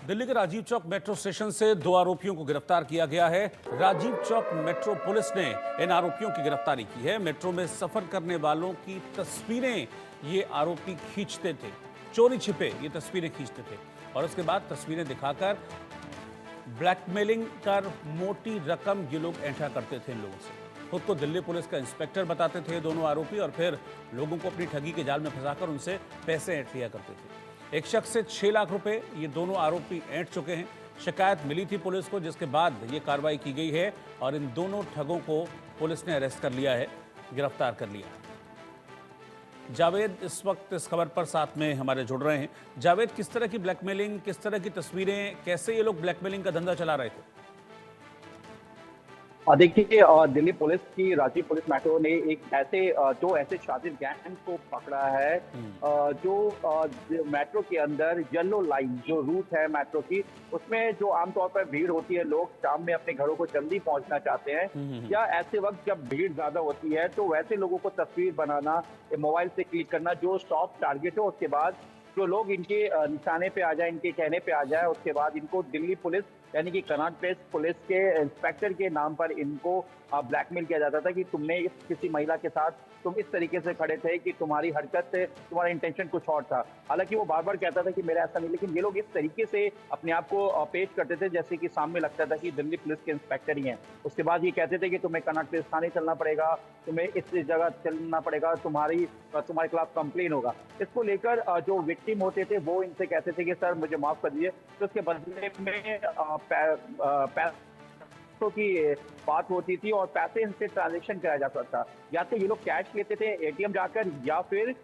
दिल्ली के Rajiv Chowk metro station से दो आरोपियों को गिरफ्तार किया गया है। राजीव चौक मेट्रो पुलिस ने इन आरोपियों की गिरफ्तारी की है। मेट्रो में सफर करने वालों की तस्वीरें ये आरोपी खींचते थे, चोरी छिपे ये तस्वीरें खींचते थे और उसके बाद तस्वीरें दिखाकर ब्लैकमेलिंग कर मोटी रकम ये लोग ऐंठा करते थे इन लोगों से। खुद को दिल्ली पुलिस का इंस्पेक्टर बताते थे दोनों आरोपी और फिर लोगों को अपनी ठगी के जाल में फंसाकर उनसे पैसे ऐंठ लिया करते थे। एक शख्स से 6 लाख रुपए ये दोनों आरोपी ऐंठ चुके हैं। शिकायत मिली थी पुलिस को, जिसके बाद ये कार्रवाई की गई है और इन दोनों ठगों को पुलिस ने अरेस्ट कर लिया है, गिरफ्तार कर लिया है। जावेद इस वक्त इस खबर पर साथ में हमारे जुड़ रहे हैं। जावेद, किस तरह की ब्लैकमेलिंग, किस तरह की तस्वीरें, कैसे ये लोग ब्लैकमेलिंग का धंधा चला रहे थे? देखिए, दिल्ली पुलिस की रांची पुलिस मेट्रो ने एक ऐसे शातिर गैंग को पकड़ा है, जो मेट्रो के अंदर येलो लाइन जो रूट है मेट्रो की, उसमें जो आमतौर पर भीड़ होती है, लोग शाम में अपने घरों को जल्दी पहुंचना चाहते हैं या ऐसे वक्त जब भीड़ ज्यादा होती है तो वैसे लोगों को तस्वीर बनाना, मोबाइल से क्लिक करना, जो स्टॉप टारगेट हो, उसके बाद जो लोग इनके निशाने पे आ जाए, इनके कहने पे आ जाए, उसके बाद इनको दिल्ली पुलिस यानी कि कनॉट प्लेस पुलिस के इंस्पेक्टर के नाम पर इनको ब्लैकमेल किया जाता था कि तुमने किसी महिला के साथ तुम इस तरीके से खड़े थे कि तुम्हारी हरकत से तुम्हारा इंटेंशन कुछ और था। हालांकि वो बार बार कहता था कि मेरा ऐसा नहीं, लेकिन ये लोग इस तरीके से अपने आप को पेश करते थे जैसे कि सामने लगता था कि दिल्ली पुलिस के इंस्पेक्टर ही हैं। उसके बाद ये कहते थे कि तुम्हें कनॉट प्लेस थाने चलना पड़ेगा, तुम्हें इस जगह चलना पड़ेगा, तुम्हारे खिलाफ कंप्लेन होगा। इसको लेकर जो विक्टिम होते थे वो इनसे कहते थे कि सर मुझे माफ कर दीजिए, तो उसके बदले में पैसों की बात होती थी और पैसे इनसे ट्रांजेक्शन कराया जाता था। या तो ये लोग कैश लेते थे एटीएम जाकर, या फिर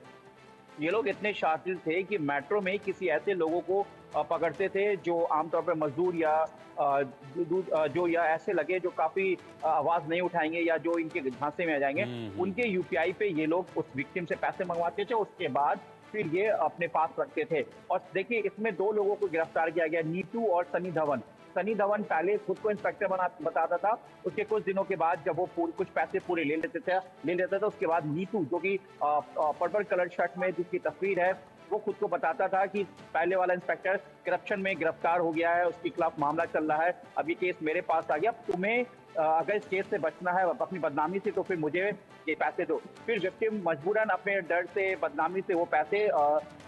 ये लोग इतने शातिर थे कि मेट्रो में किसी ऐसे लोगों को पकड़ते थे जो आमतौर पर मजदूर या जो या ऐसे लगे जो काफी आवाज नहीं उठाएंगे या जो इनके झांसे में आ जाएंगे, उनके यूपीआई पे ये लोग उस विक्टिम से पैसे मंगवाते थे, उसके बाद फिर ये अपने पास रखते थे। और देखिए, इसमें 2 लोगों को गिरफ्तार किया गया, नीतू और सनी धवन। सनी धवन पहले खुद को इंस्पेक्टर बताता था, उसके कुछ दिनों के बाद जब वो कुछ पैसे पूरे ले लेता था, उसके बाद नीतू, जो कि पर्पल कलर शर्ट में जिसकी तस्वीर है, वो खुद को बताता था कि पहले वाला इंस्पेक्टर करप्शन में गिरफ्तार हो गया है, उसके खिलाफ मामला चल रहा है, अब ये केस मेरे पास आ गया, तुम्हें अगर इस केस से बचना है अपनी बदनामी से तो फिर मुझे ये पैसे दो। फिर विक्टिम मजबूरन अपने डर से, बदनामी से वो पैसे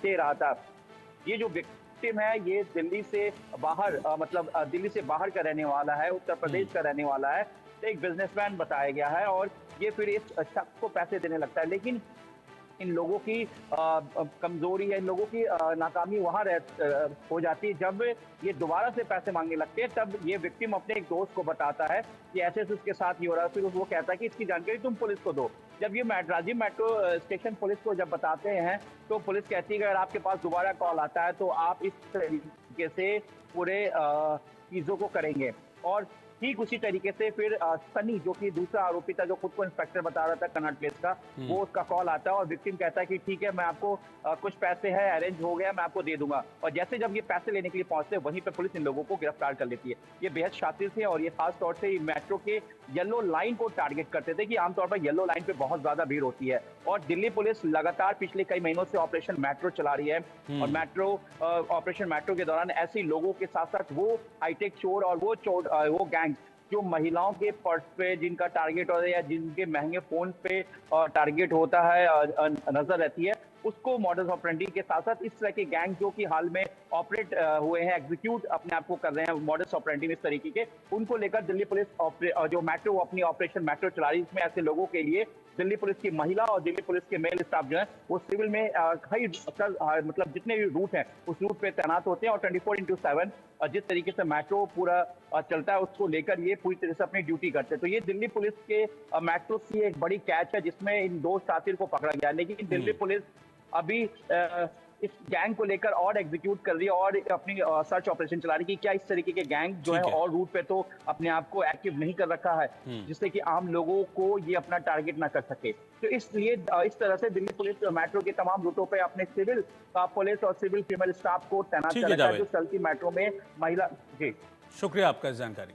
दे रहा था। ये जो विक्टिम है ये दिल्ली से बाहर दिल्ली से बाहर का रहने वाला है, उत्तर प्रदेश का रहने वाला है, एक बिजनेसमैन बताया गया है और ये फिर इस शख्स को पैसे देने लगता है। लेकिन इन लोगों की कमजोरी है, इन लोगों की नाकामी वहां हो जाती है जब ये दोबारा से पैसे मांगने लगते हैं। तब ये विक्टिम अपने एक दोस्त को बताता है कि ऐसे ऐसे उसके साथ ये हो रहा है, फिर वो कहता है कि इसकी जानकारी तुम पुलिस को दो। जब ये राजीव मेट्रो स्टेशन पुलिस को जब बताते हैं तो पुलिस कहती है कि अगर आपके पास दोबारा कॉल आता है तो आप इस तरीके से पूरे चीजों को करेंगे। और ठीक उसी तरीके से फिर सनी, जो कि दूसरा आरोपी था, जो खुद को इंस्पेक्टर बता रहा था कनॉट प्लेस का, वो उसका कॉल आता है और विक्टिम कहता है कि ठीक है, मैं आपको कुछ पैसे हैं, अरेंज हो गया, मैं आपको दे दूंगा। और जैसे जब ये पैसे लेने के लिए पहुंचते हैं, वहीं पे पुलिस इन लोगों को गिरफ्तार कर लेती है। ये बेहद शातिर थे और ये खास तौर से मेट्रो के येलो लाइन को टारगेट करते थे कि आमतौर पर येलो लाइन पे बहुत ज्यादा भीड़ होती है। और दिल्ली पुलिस लगातार पिछले कई महीनों से ऑपरेशन मेट्रो चला रही है और ऑपरेशन मेट्रो के दौरान ऐसे लोगों के साथ साथ वो हाईटेक चोर और वो गैंग जो महिलाओं के पर्स पे जिनका टारगेट होता है या जिनके महंगे फोन पे टारगेट होता है, नजर रहती है, उसको मॉडस ऑपरेंडी के साथ साथ इस तरह के गैंग जो कि हाल में ऑपरेट हुए हैं, एग्जीक्यूट अपने आप को कर रहे हैं मॉडस ऑपरेंडी में इस तरीके के, उनको लेकर दिल्ली पुलिस जो मेट्रो अपनी ऑपरेशन मेट्रो चला रही है। इसमें ऐसे लोगों के लिए दिल्ली पुलिस की महिला और दिल्ली पुलिस के मेल स्टाफ जो है वो सिविल में कई मतलब जितने भी रूट हैं उस रूट पे तैनात होते हैं और 24/7 जिस तरीके से मेट्रो पूरा चलता है उसको लेकर ये पूरी तरह से अपनी ड्यूटी करते हैं। तो ये दिल्ली पुलिस के मेट्रो की एक बड़ी कैच है जिसमें इन 2 शातिर को पकड़ा गया। लेकिन दिल्ली पुलिस अभी इस गैंग को लेकर और एग्जीक्यूट कर रही है और अपनी सर्च ऑपरेशन चला रही है कि क्या इस तरीके के गैंग जो है और रूट पे तो अपने आप को एक्टिव नहीं कर रखा है जिससे कि आम लोगों को ये अपना टारगेट ना कर सके। तो इसलिए इस तरह से दिल्ली पुलिस मेट्रो के तमाम रूटों पे अपने सिविल पुलिस और सिविल फीमेल स्टाफ को तैनात कर रखा है जो चलती मेट्रो में महिला। जी शुक्रिया आपका इस जानकारी।